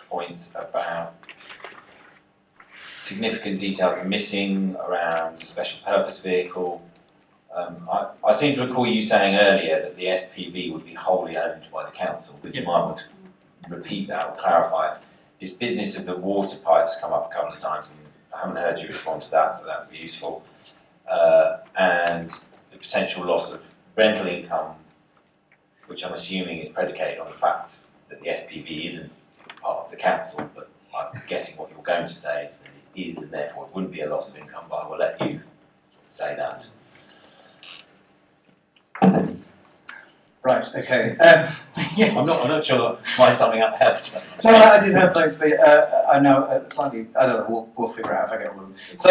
points about significant details are missing around the special purpose vehicle. I seem to recall you saying earlier that the SPV would be wholly owned by the council, but you might want to repeat that or clarify. This business of the water pipes come up a couple of times, and I haven't heard you respond to that, so that would be useful. And the potential loss of rental income, which I'm assuming is predicated on the fact that the SPV isn't part of the council, but I'm guessing what you're going to say is that it is, and therefore it wouldn't be a loss of income, but I will let you say that. Right, okay. Yes. I'm not sure my summing up helps. No, I did have notes, but I know slightly, I don't know, we'll figure out if I get all of them. So,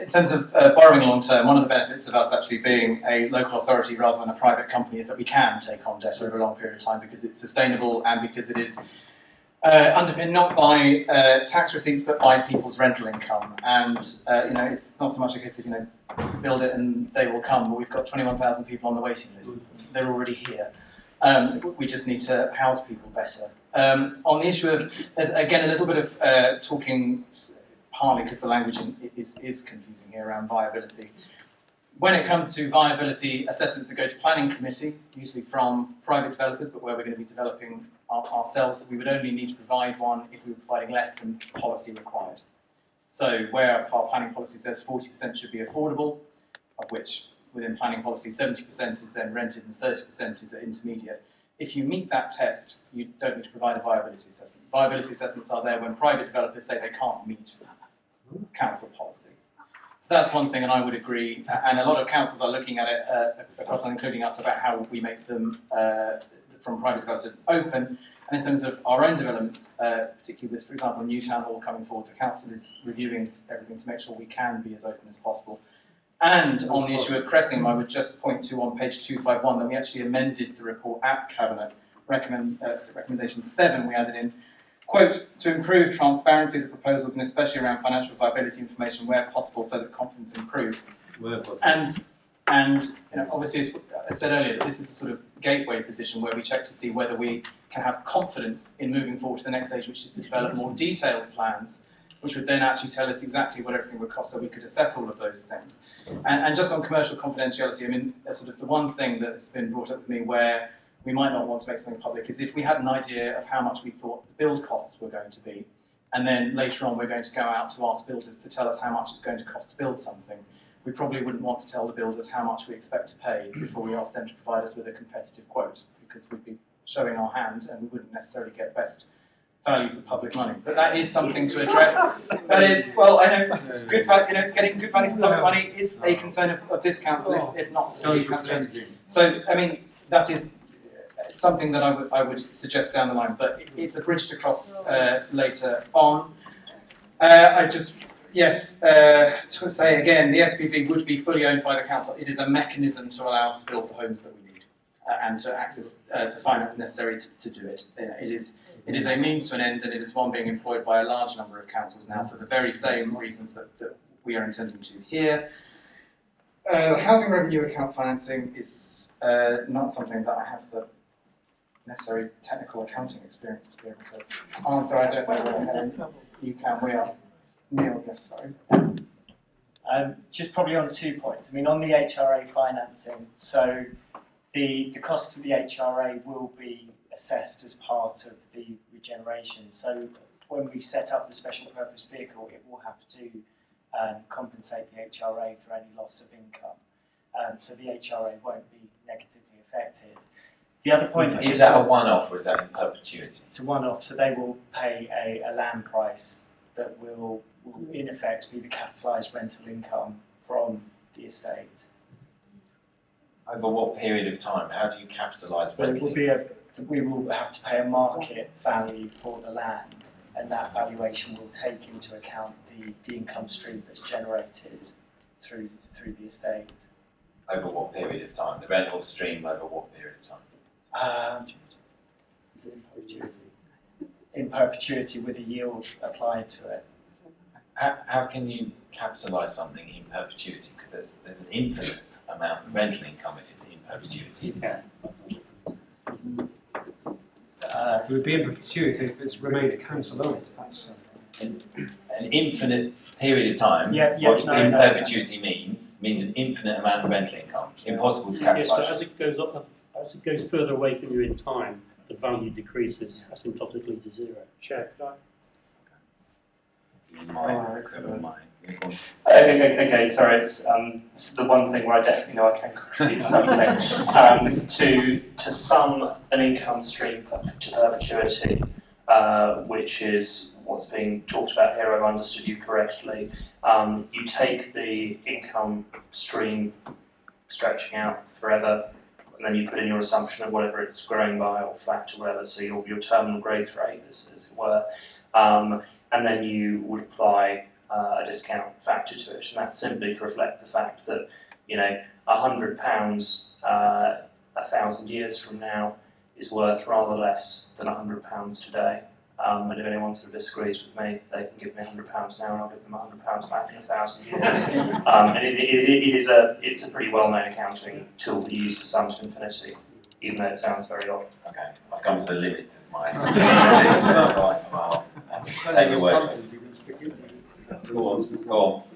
in terms of borrowing long term, one of the benefits of us actually being a local authority rather than a private company is that we can take on debt over a long period of time because it's sustainable and because it is underpinned not by tax receipts but by people's rental income. And, you know, it's not so much a case of, you know, build it and they will come, but we've got 21,000 people on the waiting list. They're already here. We just need to house people better. On the issue of, there's again a little bit of talking, partly because the language is confusing here around viability. When it comes to viability assessments that go to planning committee, usually from private developers, but where we're going to be developing ourselves, we would only need to provide one if we were providing less than policy required. So where our planning policy says 40% should be affordable, of which within planning policy 70% is then rented and 30% is intermediate. If you meet that test, you don't need to provide a viability assessment. Viability assessments are there when private developers say they can't meet council policy. So that's one thing, and I would agree. And a lot of councils are looking at it, across and including us, about how we make them, from private developers, open. And in terms of our own developments, particularly with, for example, Newtown Hall coming forward, the council is reviewing everything to make sure we can be as open as possible. And on the issue of Cressingham, I would just point to on page 251 that we actually amended the report at Cabinet. Recommendation 7 we added in, quote, to improve transparency of the proposals and especially around financial viability information where possible so that confidence improves. And you know, obviously, as I said earlier, this is a sort of gateway position where we check to see whether we can have confidence in moving forward to the next stage, which is to develop more detailed plans, which would then actually tell us exactly what everything would cost so we could assess all of those things. And just on commercial confidentiality, I mean, sort of the one thing that's been brought up with me where we might not want to make something public is if we had an idea of how much we thought the build costs were going to be, and then later on we're going to go out to ask builders to tell us how much it's going to cost to build something, we probably wouldn't want to tell the builders how much we expect to pay before we ask them to provide us with a competitive quote, because we'd be showing our hand and we wouldn't necessarily get best value for public money. But that is something to address. That is, well, I know, good value, you know, getting good value for public money is a concern of this council, if not for the council. So, I mean, that is something that I would suggest down the line, but it's a bridge to cross later on. I just, yes, to say again, the SPV would be fully owned by the council. It is a mechanism to allow us to build the homes that we need and to access the finance necessary to do it. It is a means to an end, and it is one being employed by a large number of councils now for the very same reasons that we are intending to here. The housing revenue account financing is not something that I have the necessary technical accounting experience to be able to answer. I don't know whether you can. We are. Neil, yes, sorry. Just probably on 2 points. I mean, on the HRA financing, so the cost to the HRA will be assessed as part of the regeneration. So when we set up the special purpose vehicle, it will have to compensate the HRA for any loss of income. So the HRA won't be negatively affected. The other point is that a one-off or is that in perpetuity? It's a one-off, so they will pay a land price that will in effect be the capitalised rental income from the estate. Over what period of time? How do you capitalise rental income? We will have to pay a market value for the land, and that valuation will take into account the income stream that's generated through the estate. Over what period of time? The rental stream over what period of time? Is it in perpetuity? In perpetuity with a yield applied to it. How can you capitalise something in perpetuity? Because there's an infinite amount of rental income if it's in perpetuity, isn't there? It would be in perpetuity if it's remained council owned. That's an infinite period of time. What in perpetuity means an infinite amount of rental income. Impossible to capitalise. Yes, but as it goes up, as it goes further away from you in time, the value decreases asymptotically to zero. Chair, could I? Okay, sorry, it's the one thing where I definitely know I can contribute something. To sum an income stream to perpetuity, which is what's being talked about here, I've understood you correctly. You take the income stream stretching out forever, and then you put in your assumption of whatever it's growing by or flat or whatever, so your terminal growth rate, as it were, and then you would apply a discount factor to it, and that's simply to reflect the fact that, you know, £100 1,000 years from now is worth rather less than £100 today. And if anyone sort of disagrees with me, they can give me £100 now, and I'll give them £100 back in 1,000 years. And it's a pretty well-known accounting tool that you use to sum to infinity, even though it sounds very odd. Okay, I've come to the limit of my. Take your word. Go on.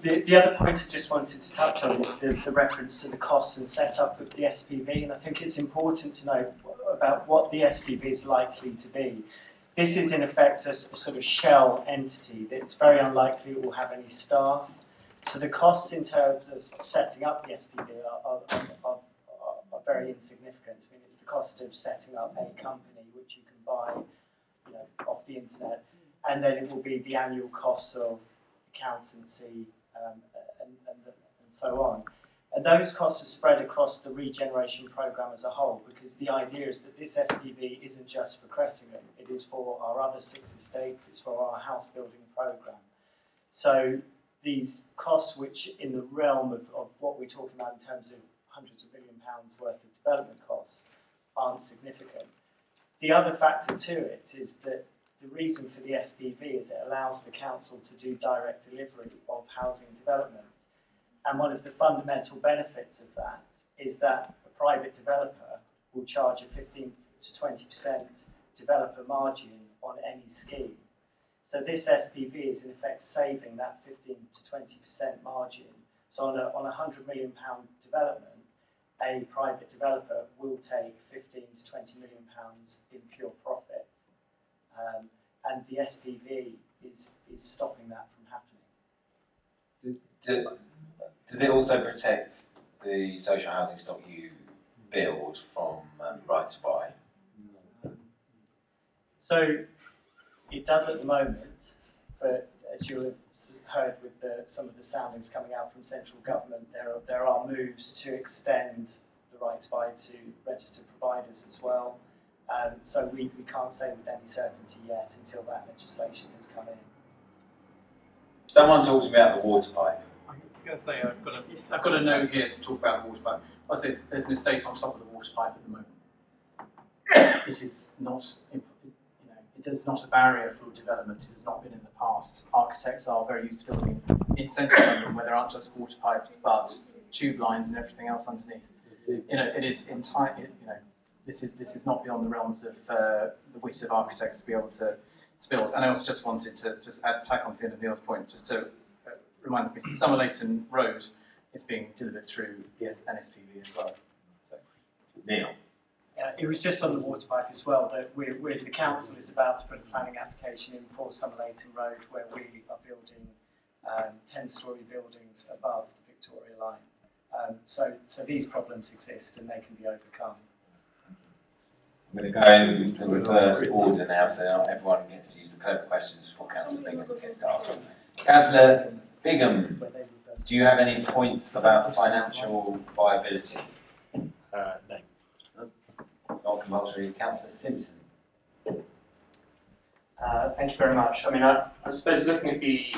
The other point I just wanted to touch on is the reference to the costs and setup of the SPV, and I think it's important to know about what the SPV is likely to be. This is in effect a sort of shell entity that's very unlikely it will have any staff. So the costs in terms of setting up the SPV are very insignificant. I mean, it's the cost of setting up a company which you can buy, you know, off the internet, and then it will be the annual costs of accountancy and so on. And those costs are spread across the regeneration programme as a whole, because the idea is that this SPV isn't just for Crettingham, it is for our other 6 estates, it's for our house building programme. So these costs, which in the realm of what we're talking about in terms of hundreds of £1 million worth of development costs, aren't significant. The other factor to it is that the reason for the SPV is it allows the council to do direct delivery of housing development. And one of the fundamental benefits of that is that a private developer will charge a 15 to 20% developer margin on any scheme. So this SPV is in effect saving that 15 to 20% margin. So on a £100 million development, a private developer will take 15 to 20 million pounds in pure profit. And the SPV is stopping that from happening. Does it also protect the social housing stock you build from right to buy? So it does at the moment, but as you have heard with some of the soundings coming out from central government, there are moves to extend the right to buy to registered providers as well. So we can't say with any certainty yet until that legislation has come in. Someone talked about the water pipe. I was going to say I've got a note here to talk about the water pipe. There's an estate on top of the water pipe at the moment. It is not, it is not a barrier for development. It has not been in the past. Architects are very used to building in central London where there aren't just water pipes but tube lines and everything else underneath. It is entirely. This is not beyond the realms of the wit of architects to be able to build. And I also just wanted to tack on to the end of Neil's point, just to remind the people, Somerleyton Road is being delivered through an SPV as well. So, Neil. It was just on the water pipe as well that the council is about to put a planning application in for Somerleyton Road, where we are building 10-storey buildings above the Victoria line. So these problems exist and they can be overcome. I'm going to go in the reverse order now, so now everyone gets to use the clever questions before Councillor Bingham gets to ask one. Councillor Bingham, do you have any points about the financial viability? No. Not compulsory. Councillor Simpson. Thank you very much. I mean, I suppose looking at the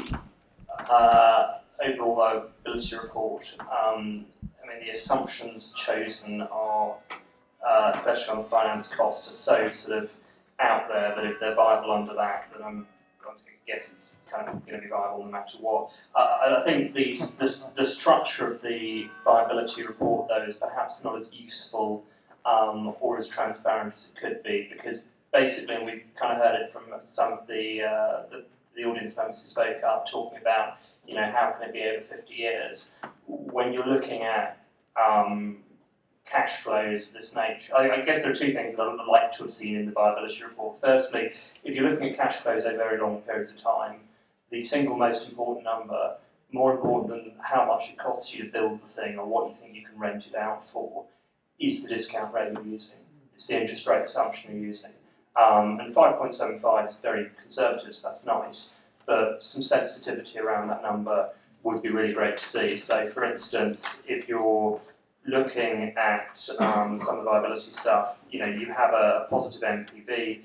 overall viability report, I mean, the assumptions chosen are, especially on the finance cost, are so sort of out there that if they're viable under that, then I'm going to guess it's kind of going to be viable no matter what. I think the structure of the viability report, though, is perhaps not as useful or as transparent as it could be, because basically, and we kind of heard it from some of the audience members who spoke up, talking about, you know, how can it be over 50 years? When you're looking at cash flows of this nature, I guess there are two things that I'd like to have seen in the viability report. Firstly, if you're looking at cash flows over very long periods of time, the single most important number, more important than how much it costs you to build the thing or what you think you can rent it out for, is the discount rate you're using. It's the interest rate assumption you're using. And 5.75 is very conservative, so that's nice, but some sensitivity around that number would be really great to see. So, for instance, if you're looking at some of the viability stuff, you know, you have a positive NPV,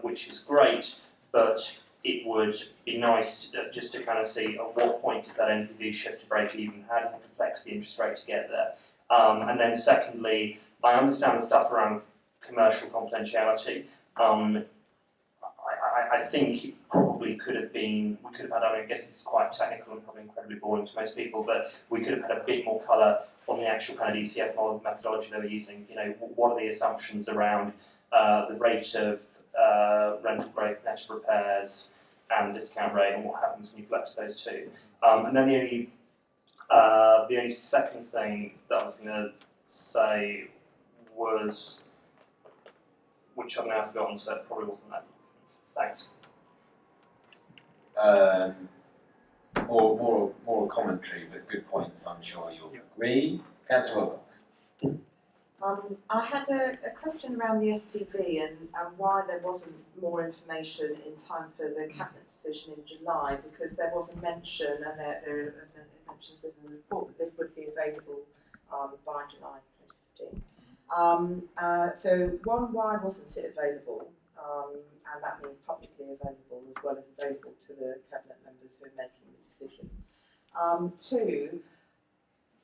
which is great, but it would be nice just to kind of see at what point does that NPV shift to break even, how do you have to flex the interest rate to get there. And then secondly, I understand the stuff around commercial confidentiality. I think it probably could have been, we could have had, I mean, I guess it's quite technical and probably incredibly boring to most people, but we could have had a bit more colour on the actual kind of ECF model methodology they were using. You know, what are the assumptions around the rate of rental growth, net of repairs, and discount rate, and what happens when you flex those two. And then the only second thing that I was going to say was, which I've now forgotten, so it probably wasn't that. Thanks. More commentary, but good points. I'm sure you'll agree. Councillor Wilcox. I had a question around the SPV and why there wasn't more information in time for the Cabinet decision in July, because there was a mention, and there are mentions within the report, that this would be available by July 2015. So one, why wasn't it available? And that means publicly available as well as available to the Cabinet members who are making the decision. Two,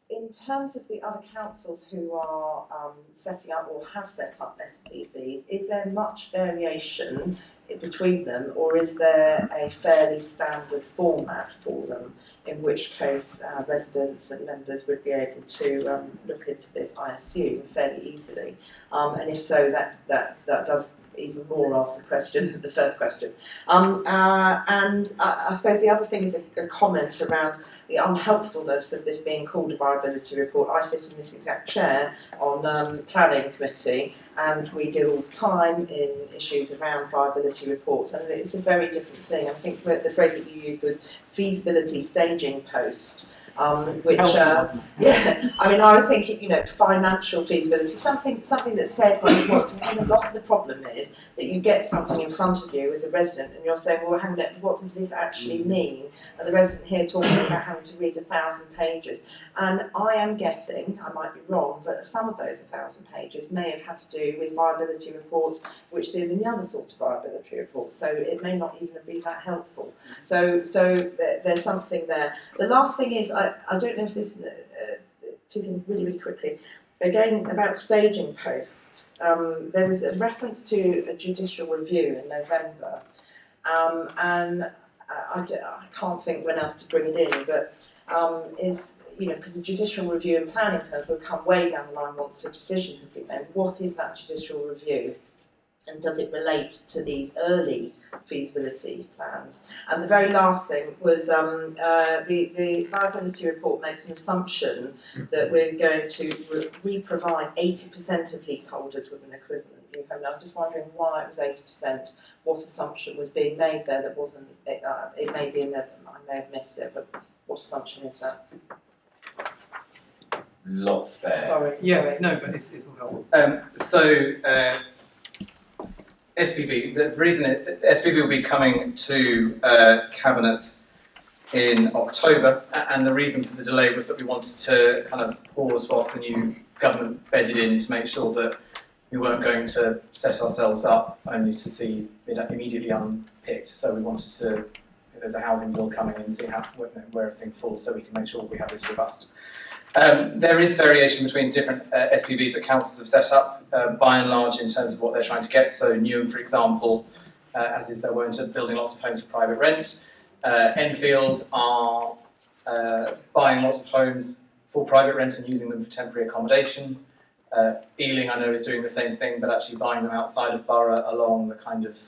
in terms of the other councils who are setting up or have set up SPVs, is there much variation between them, or is there a fairly standard format for them, in which case residents and members would be able to look into this, I assume, fairly easily? And if so, that does even more ask the question, the first question. And I suppose the other thing is a comment around the unhelpfulness of this being called a viability report. I sit in this exact chair on planning committee, and we deal all the time in issues around viability reports, and it's a very different thing. I think the phrase that you used was feasibility staging post. Which, yeah, I mean, I was thinking, you know, financial feasibility, something that said what it was. And a lot of the problem is that you get something in front of you as a resident, and you're saying, well, hang on, what does this actually mean? And the resident here talking about having to read 1,000 pages. And I am guessing, I might be wrong, but some of those 1,000 pages may have had to do with viability reports, which deal in the other sort of viability reports. So it may not even be that helpful. So there's something there. The last thing is, I don't know if this, two things really, really quickly. Again, about staging posts. There was a reference to a judicial review in November, and I can't think when else to bring it in, but is, you know, because the judicial review in planning terms will come way down the line once the decision has been made. What is that judicial review? And does it relate to these early feasibility plans? And the very last thing was the viability report makes an assumption that we're going to re-provide 80% of leaseholders with an equivalent new home. And I was just wondering why it was 80%, what assumption was being made there that wasn't, it may be in there, I may have missed it, but what assumption is that? Lots there. Sorry. Yes, no, but it's all helpful. SPV, the reason SPV will be coming to Cabinet in October, and the reason for the delay was that we wanted to kind of pause whilst the new government bedded in to make sure that we weren't going to set ourselves up only to see it immediately unpicked. So we wanted to, if there's a housing bill coming in, see how, where everything falls, so we can make sure we have this robust. There is variation between different SPVs that councils have set up, by and large, in terms of what they're trying to get. So Newham, for example, as is their way into building lots of homes for private rent. Enfield are buying lots of homes for private rent and using them for temporary accommodation. Ealing, I know, is doing the same thing, but actually buying them outside of borough along the kind of